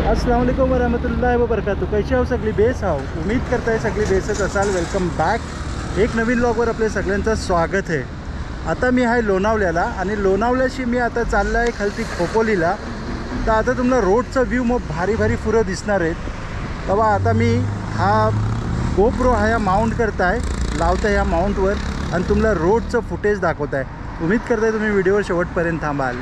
अस्सलाम वालेकुम वरहमतुल्लाहि वबरकातुहू. कैसे हो सगळी बेस हाव. उम्मीद करताय सगळी बेसच असाल. वेलकम बॅक एक नवीन व्लॉगवर आपले सगळ्यांचं स्वागत आहे. आता मी आहे लोणावल्याला आणि लोणावल्याशी मी आता चाललो आहे खालती खोपोलीला. तर आता तुम्हाला रोडचा व्ह्यू मग भारी भारी फुरं दिसणार आहेत. तेव्हा आता मी हा गोप्रो हा या माउंट करताय लावताय या माउंटवर आणि तुम्हाला रोडचं फुटेज दाखवत आहे. उम्मीद करताय तुम्ही व्हिडिओवर शेवटपर्यंत थांबाल.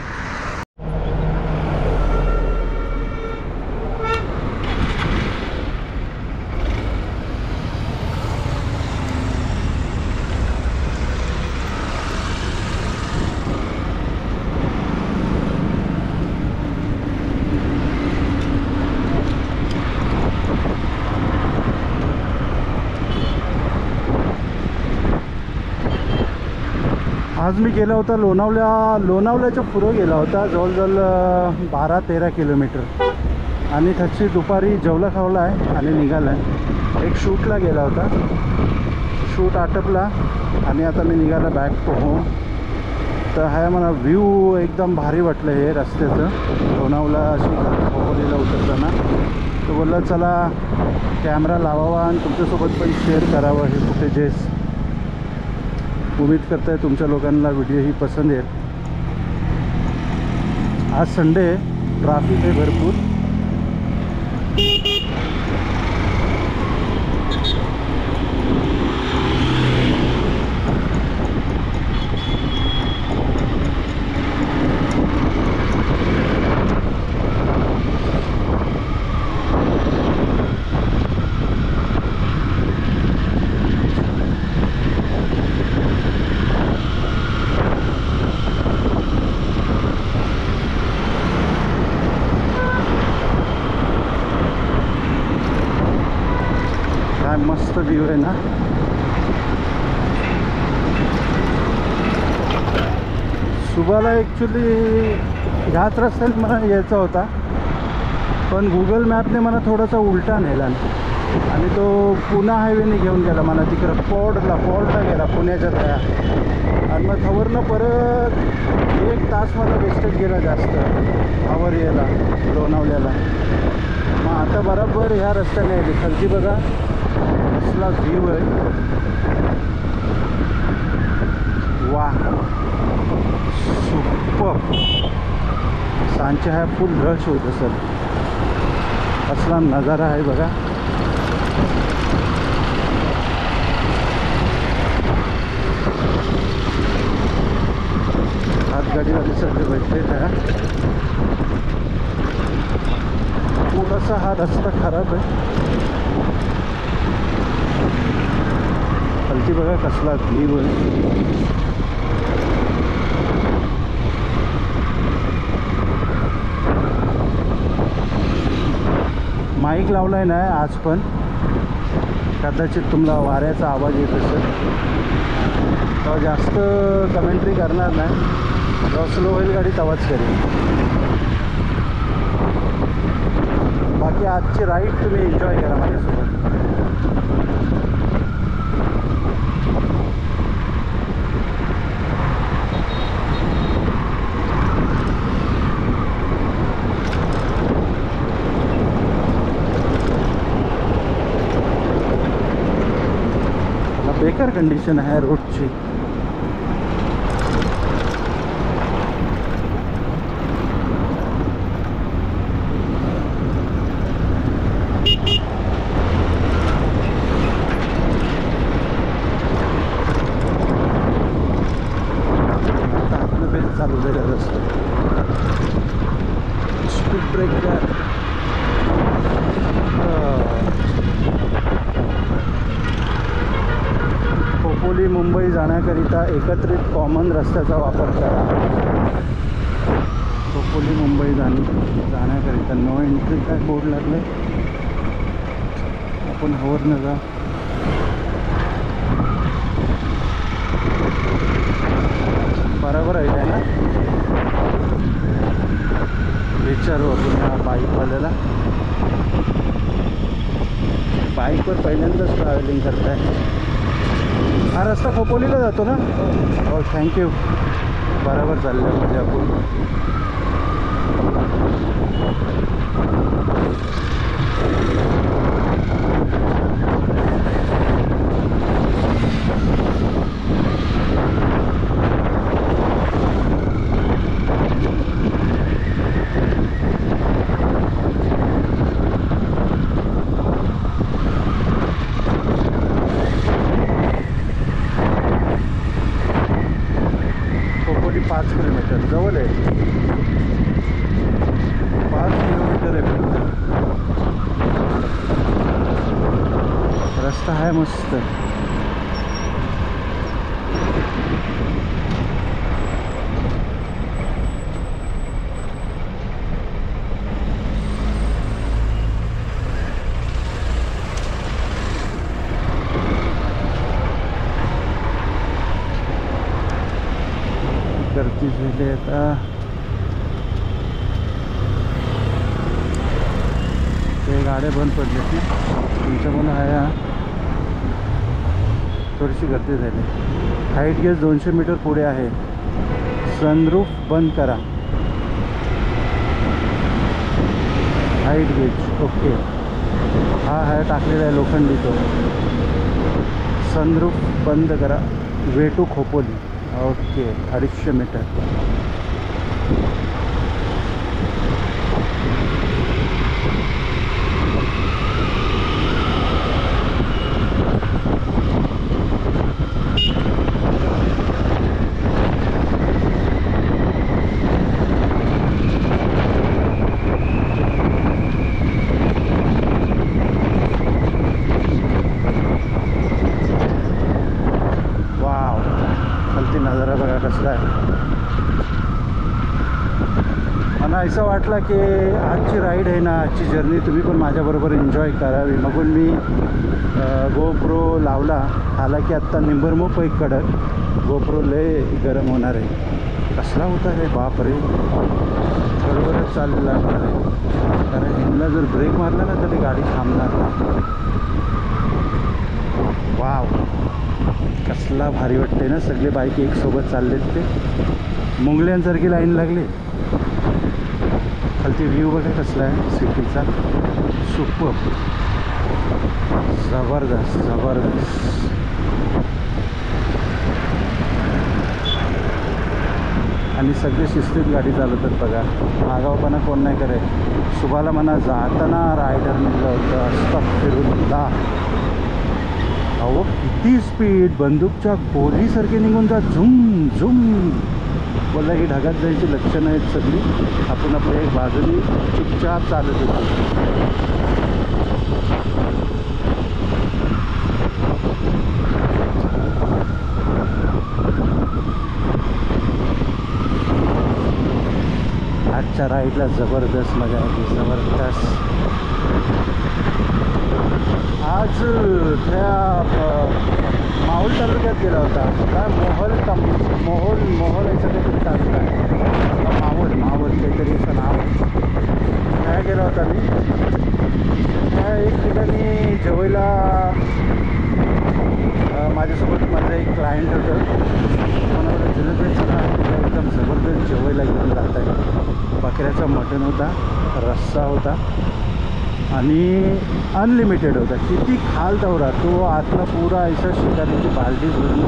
आज मी गेला होता लोणावल्याच्या पुढं गेला होता जवळजवळ 12-13 किलोमीटर आणि तशी दुपारी जेवला खावला आहे आणि निघाला आहे. एक शूटला गेला होता, शूट आटपला आणि आता मी निघाला बॅक टू होम. तर हा मला व्ह्यू एकदम भारी वाटलं हे रस्त्याचं लोणावला अशी खोपोलीला उतरताना. तर बोललं चला कॅमेरा लावावा आणि तुमच्यासोबत पण शेअर करावं हे फुटेजेस. उम्मीद करताय तुमच्या लोकांना व्हिडिओ ही पसंत येईल. आज संडे ट्रॅफिक आहे भरपूर. मस्त व्ह्यू आहे ना. सुबाला ॲक्च्युली ह्याच रस्त्याने मला यायचा होता, पण गुगल मॅपने मला थोडासा उलटा नेला आणि तो पुणा हायवेने घेऊन गेला मला तिकडं फॉल्टला गेला पुण्याच्या त्या. आणि मग थवरनं परत 1 तास मला वेस्टेज गेला जास्त आवर यायला लोणावल्याला. मग आता बरोबर ह्या रस्त्याने यायची. खालती बघा कसला व्ह्यू आहे. वा सुपर. सांच्या ह्या फुल रश होत असेल. असला नजारा आहे बघा. हातगाडीवाले सगळे भेटले त्या. थोडासा हा रस्ता खराब आहे. खालती बघा कसला व्ह्यू आहे. माईक लावलाय ना आज, पण कदाचित तुम्हाला वाऱ्याचा आवाज येत असेल. तेव्हा जास्त कमेंट्री करणार नाही. जेव्हा स्लो होईल गाडी तेव्हाच करेल. बाकी आजची राईड तुम्ही एन्जॉय करा माझ्यासोबत. बेकार कंडिशन आहे रोडची. आता आपलं बेस चालू झालं रस्ता. Speed breaker. खोपोली मुंबई जाण्याकरिता एकत्रित कॉमन रस्त्याचा वापर करा. खोपोली मुंबई जाण्याकरिता नो एंट्री काय बोर्ड लागले. आपण हवरनं जा. बरोबर आहे काय ना. विचारू आपण ह्या बाईकवाल्याला. बाईकवर पहिल्यांदाच ट्रॅव्हलिंग करताय. हा रस्ता खोपोलीला जातो ना. हो थँक्यू. बरोबर चाललं आहे म्हणजे आपण. मस्त. गर्दी झाली आता. ते गाड्या बंद पडल्यात ना तुमच्यामुळे आहे. थोडीशी गर्दी झाली. हाईट गेज 200 मीटर पुढे आहे. सनरूफ बंद करा. Height gauge okay. हा आहे टाकलेला आहे लोखंडी तो. सनरूफ बंद करा. Way to Khopoli. Okay 250 metre. नजारा बघा कसला आहे. मला असं वाटलं की आजची राईड आहे ना, आजची जर्नी तुम्ही पण माझ्याबरोबर एन्जॉय करावी म्हणून मी गोप्रो लावला. हालाकी आत्ता निंबरमो पैक कडक गोप्रो लय गरम होणार आहे. कसला होता रे बाप रे. बरोबरच चाललेला लागणार आहे कारण ह्यांना जर ब्रेक मारला ना तर ती गाडी थांबणार नाही. वाव कसला भारी वाटते ना. सगळे बाईक एक सोबत चाललेत. ते मुंगल्यांसारखी लाईन लागली. खालती व्ह्यू बघा कसला आहे सिटीचा. सुपर जबरदस्त जबरदस्त. आणि सगळे शिस्तीत गाडी चालवतात बघा. आगावपणा कोण नाही करे. सुभाला म्हणा जाताना रायडर निघलं होतं अस्तगफिरुल्लाह. अहो किती स्पीड. बंदूकच्या गोलीसारखे निघून जा. झुम झुम. बोलला की ढगात जायची लक्षणं आहेत सगळी. आपण आपल्या एक बाजूनी चुपचाप चालत होतो. आजच्या राईडला जबरदस्त मजा आली. जबरदस्त. आज त्या माहोल तालुक्यात गेला होता. काय मोहोल याचं काहीतरी तालुका आहे. माहोल काहीतरी असं नाव आहे. काय गेला होता मी. त्या एक ठिकाणी जेवायला माझ्यासोबत माझं एक क्लायंट होतं. मला जलदच चला एकदम जबरदस्त जेवायला घेऊन जात आहे. बकऱ्याचा मटण होता. रस्सा होता आणि अनलिमिटेड होता. किती खाल तेवढा. तो आतला पुरा ऐसा शिकारीची बाल्टी भरून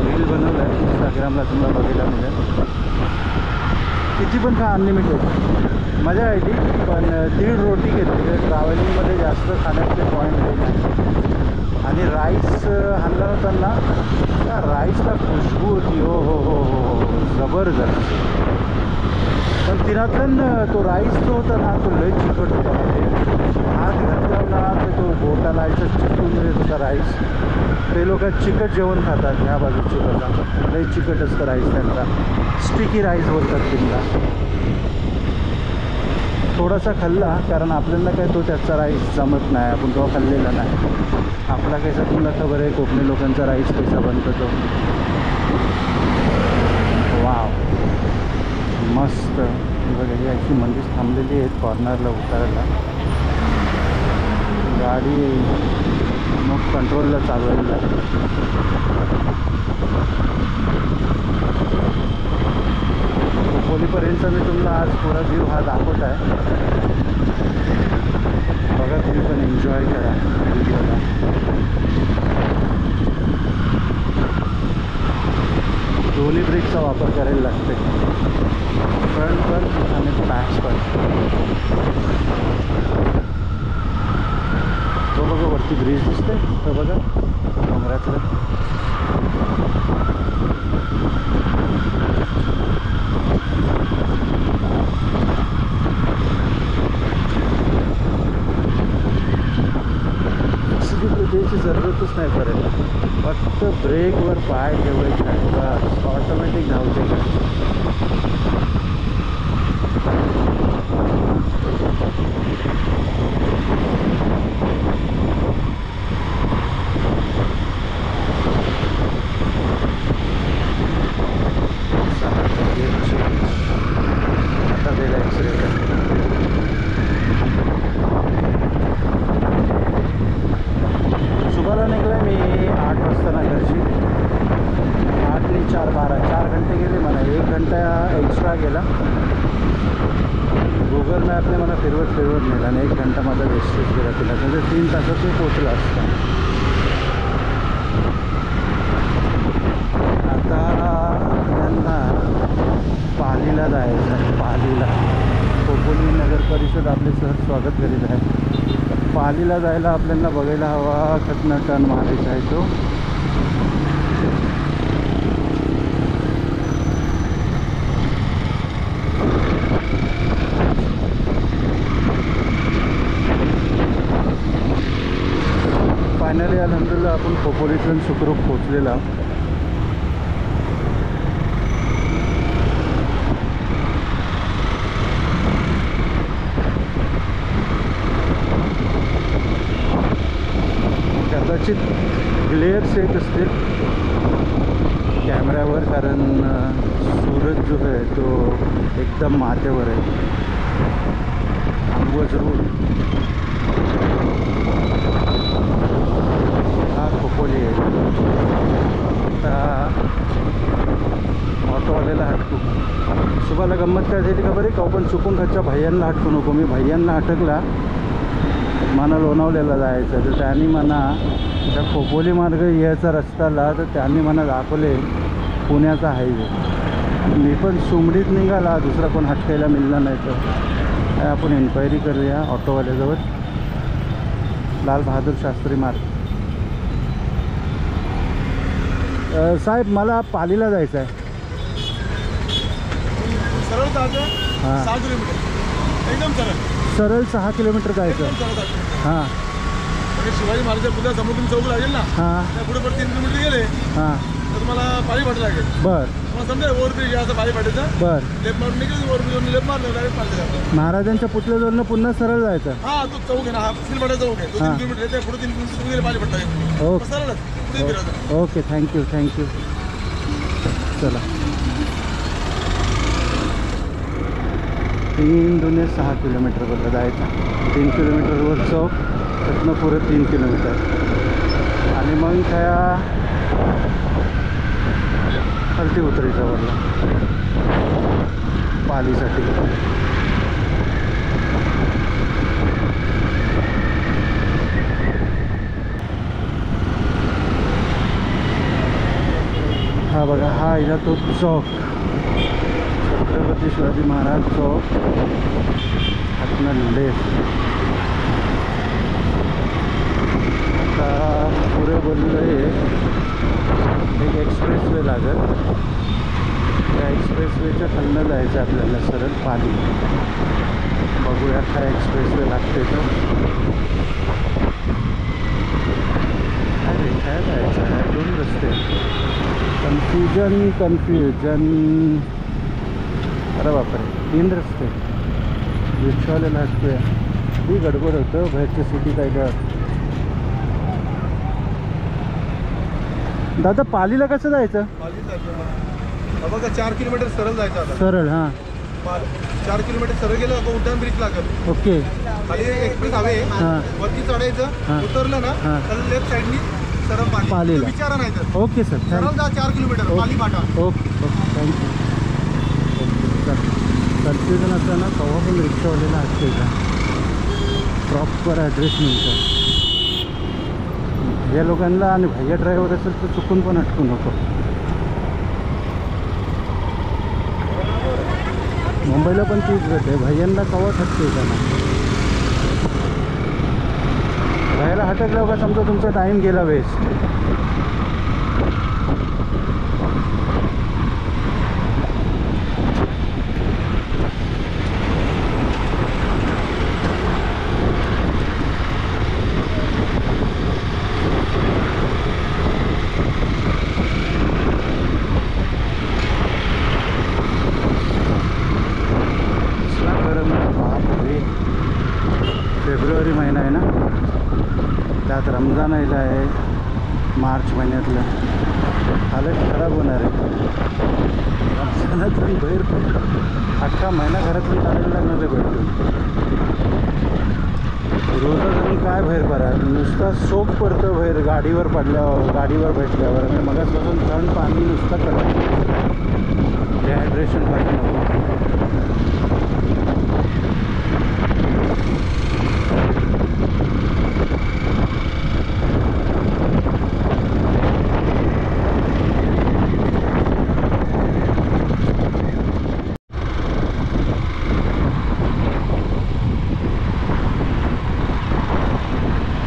रील बनवला आहे. इंस्टाग्रामला तुम्हाला बघायला मिळेल. किती पण खा अनलिमिटेड. मजा आली. पण 1.5 रोटी घेतली. ट्रॅव्हलिंगमध्ये जास्त खाण्याचे पॉईंट नाही. आणि राईस आणला होताना त्या राईसला खुशबू होती. हो हो हो हो जबरदस्त. पण तिनातून तो राईस जो होता ना तो लय चिकट होता. म्हणजे हात घातला ना तर तो बोटाला यायचं चिकटून येत होता राईस. ते लोक चिकट जेवण खातात ह्या बाजूची बघा. लय चिकट असतं राईस त्यांचा. स्टिकी राईस बोलतात तिला. थोडासा खाल्ला कारण आपल्याला काय तो त्याचा राईस जमत नाही. आपण तो खाल्लेला नाही. आपला कैसा तुम्हाला खबर आहे कोकणी लोकांचा राईस कसा बनतो तो. वाव मस्त. बघा ही अशी मंदिर थांबलेली आहेत कॉर्नरला उतारायला. गाडी मग कंट्रोलला चालवायला लागते. खोपोलीपर्यंतचा मी तुम्हाला आज पुरा व्ह्यू हा दाखवत आहे. बघा तुम्ही पण एन्जॉय करा व्हिडिओला. दोन्ही ब्रेकचा वापर करायला लागते. फ्रंट पण आणि बॅक्स पण. तो बघा वरती ब्रिज दिसते. तो बघा डोंगरातलं. द्यायची जरूरतच नाही पडेल. फक्त ब्रेकवर पाय ठेवायचे आहे बस, ऑटोमॅटिक धावते गाडी. आता दिला ॲक्सिडेंट. सुबहला निघलो मी 8 वाजता ना घरची. 8 आणि 4 12 4 घंटे गेले मला. 1 घंटा एक्स्ट्रा गेला. गुगल मॅपने मला फिरवत नेला आणि 1 घंटा माझा वेस्टेज गेला तिला. म्हणजे 3 तासात ते पोचला असता. आता त्यांना पालीला जायचं आहे. पालीला खोपोली नगर परिषद आपले सहज स्वागत करीत आहे. पालीला जायला आपल्याला बघायला हवा कितना टर्न मारायचा आहे तो. फायनली अल्हम्दुलिल्लाह आपण खोपोलीतून सुखरूप पोचलेला. कदाचित ग्लेअर्स येत असतील कॅमेऱ्यावर, कारण सूरज जो आहे तो एकदम माथ्यावर आहे. अनवज रोड हा खोपोली आहे. आता ऑटोवाल्याला हटकू. सुबाला गंमत काय झाली का बरे का पण चुकून खाच्या भैयांना हटकू नको. मी भैयांना हटकला. मला लोणावल्याला जायचं तर त्यांनी मला त्या खोपोली मार्ग यायचा रस्त्याला तर त्यांनी मला दाखवले पुण्याचा हायवे. मी पण सुमडीत निघाला. दुसरा कोण हटकायला मिळला नाही तर आपण इन्क्वायरी करूया ऑटोवाल्याजवळ. लाल बहादूर शास्त्री मार्ग. साहेब मला पालीला जायचं आहे. सरळ जायचं. हां 6 किलोमीटर एकदम सरळ 6 किलोमीटर जायचं. हां शिवाजी महाराजांच्या पुढे समुद्री चौक लागेल ना. हां त्या पुढे 3 किलोमीटर गेले हां तर तुम्हाला पाणी फाटा लागेल. बर तुम्हाला समजा ओव्हरब्रिज असं पाणी फाटायचं. बर लेप मारून निघेल. ओव्हरब्रिज लेप मारलं डायरेक्ट पाणी जातं. महाराजांच्या पुतळ्याजवळनं पुन्हा सरळ जायचं. हा तो चौक आहे ना. हा सिलवाडा चौक आहे. तो 3 किलोमीटर आहे. त्या पुढे 3 किलोमीटर तुम्ही गेले पाणी फाटा लागेल. ओके सरळच पुढे फिरायचं. Okay thank you thank you. चला 3 दुने 6 किलोमीटरपर्यंत जायचं. 3 किलोमीटरवर चौक त्यातनं पुढं 3 किलोमीटर आणि मग त्या खालती उतरायचं वरला पालीसाठी. हा बघा हा आहे ना तो चौक छत्रपती शिवाजी महाराज चौक. हातनं लेफ्ट. आता पुढे बोललं एक एक्सप्रेस वे लागेल. त्या एक्सप्रेस वेच्या खालनं जायचं आपल्याला सरळ पाली. बघूया काय एक्सप्रेस वे लागते तर. अरे काय जायचं आहे 2 रस्ते. कन्फ्युजन. अरे बापरे 3 रस्ते. रिक्षावाल्याला हटकूया. ही गडबड होतं बाहेरच्या सिटीत आहे का. दादा पालीला कसं जायचं. पाली जायचं बघा 4 किलोमीटर सरळ जायचं. आता सरळ. हां 4 किलोमीटर सरळ गेलं आता उड्डाण ब्रिज लागेल. ओके. खाली एक्सप्रेस हवे. हां वरती चढायचं. हां. उतरलं ना हां. तर लेफ्ट साईडनी सरळ पालीला. विचारा नाही तर ओके सर सरळ थँक्यू. जा 4 kilometre Pali Phata. Okay okay thank you. Confusion असताना केव्हा पण रिक्षावाल्याला असते का प्रॉपर ॲड्रेस मिळतो. या लोकांना आणि भैया ड्रायव्हर असेल तर चुकून पण अटकू नको. मुंबईला पण तीच भेट आहे. भैयांना केव्हा थकते का ना. भैयाला हटकलं का समजा तुमचा टाईम गेला वेस्ट. फेब्रुवारी महिना आहे ना, त्यात रमजान आलेला आहे मार्च महिन्यातलं. हालत खराब होणार आहे. रमजानातून बाहेर अख्खा महिना घरातून काढायला लागणार आहे बाहेर. रोजा जाऊन काय बाहेर पडा, नुसता सोक पडतं बाहेर गाडीवर पडल्यावर, गाडीवर भेटल्यावर. आणि मगाचपासून थंड पाणी नुसतं कडक, डिहायड्रेशन व्हायचं नको.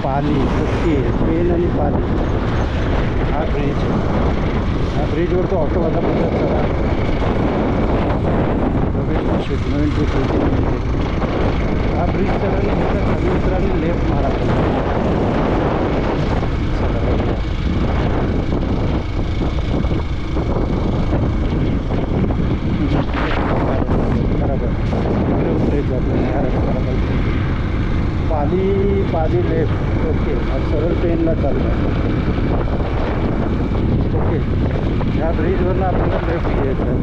पाली ओके, पेन आणि पाली हा ब्रिज. ह्या ब्रिजवर तो ऑटोवाला बघत चला. नवीन ट्रिप होती. हा ब्रिज चढवण्याच्या खाली उतराने लेफ्ट मारा. चला बरोबर इकडे उतरायचं आपल्याला. पाली लेफ्ट. ओके, आज सरळ पेनला चाललं आहे. ओके, ह्या ब्रिजवरनं आपल्याला लेफ्ट घ्यायचं आहे.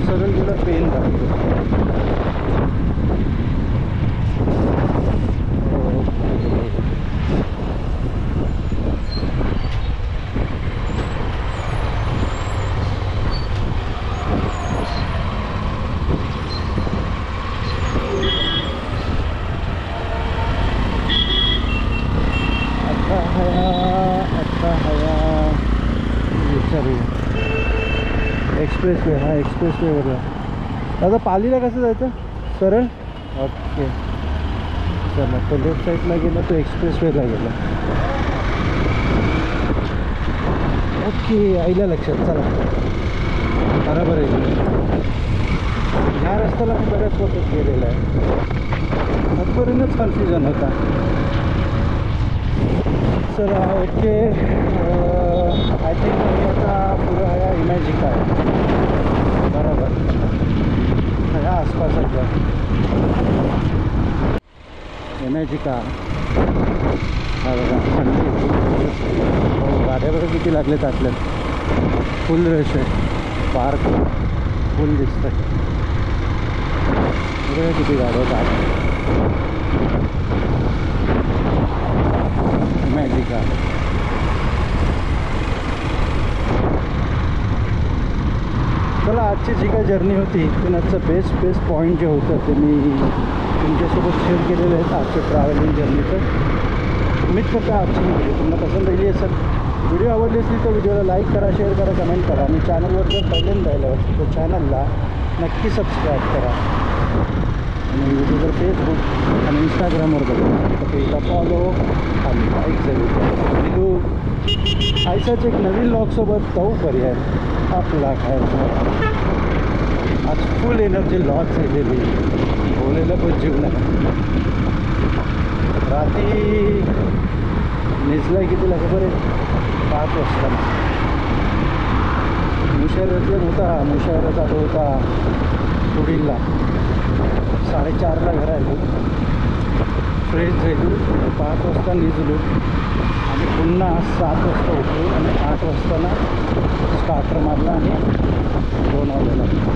सरळ गेलं पेन लागतो. एक्सप्रेस वे, हा एक्सप्रेस वेवरला. दादा पालीला कसं जायचं सरळ? ओके चला, तो लेफ्ट साईडला गेला, तो एक्सप्रेस वेला गेला. ओके, आईला लक्षात. चला बरोबर आहे. ह्या रस्त्याला मी बऱ्याच वखत गेलेला आहे. मधपर्यंतच कन्फ्युजन होता. चला ओके, आय थिंक आता पुढं ह्या इमॅजिका आहे बरोबर, ह्या आसपासचा इमॅजिका. हा बघा संडे. हो, गाड्या बघा किती लागलेत आपल्यात. फुल रश आहे. पार्क फुल दिसत आहे. बघा किती गाड्या आहेत. इमॅजिका. चला, आजची जी काय जर्नी होती पण आजचं बेस्ट पॉईंट जे होतं ते मी तुमच्यासोबत शेअर केलेलं आहे आजचं ट्रॅव्हलिंग जर्नीचं. उम्मीद करता आजची व्हिडिओ तुम्हाला पसंत आली असेल. व्हिडिओ आवडली असेल तर व्हिडिओला लाईक करा, शेअर करा, कमेंट करा. आणि चॅनलवर जर पहिल्यांदा आलं असेल तर चॅनलला नक्की सबस्क्राईब करा. आणि व्हिडिओ जर फेसबुक आणि इंस्टाग्रामवर बघा तर पेजला फॉलो आणि लाईक जरूर. आणि तो आयसाच एक नवीन लॉगसोबत तो पर्याय आपला काय आज फुल एनर्जी लॉस झालेली. बोलायला पण जीव नाही. रात्री निजला कितीला खबर आहे? 5 वाजता. मुशायरातला नव्हता, मुशायरा चालू होता पुढीलला. 4:30ला घर आलो, फ्रेश झालो, 5 वाजता निजलो आणि पुन्हा 7 वाजता उठलो आणि 8 वाजताना स्टार्टर मारला आणि 2 वाजता.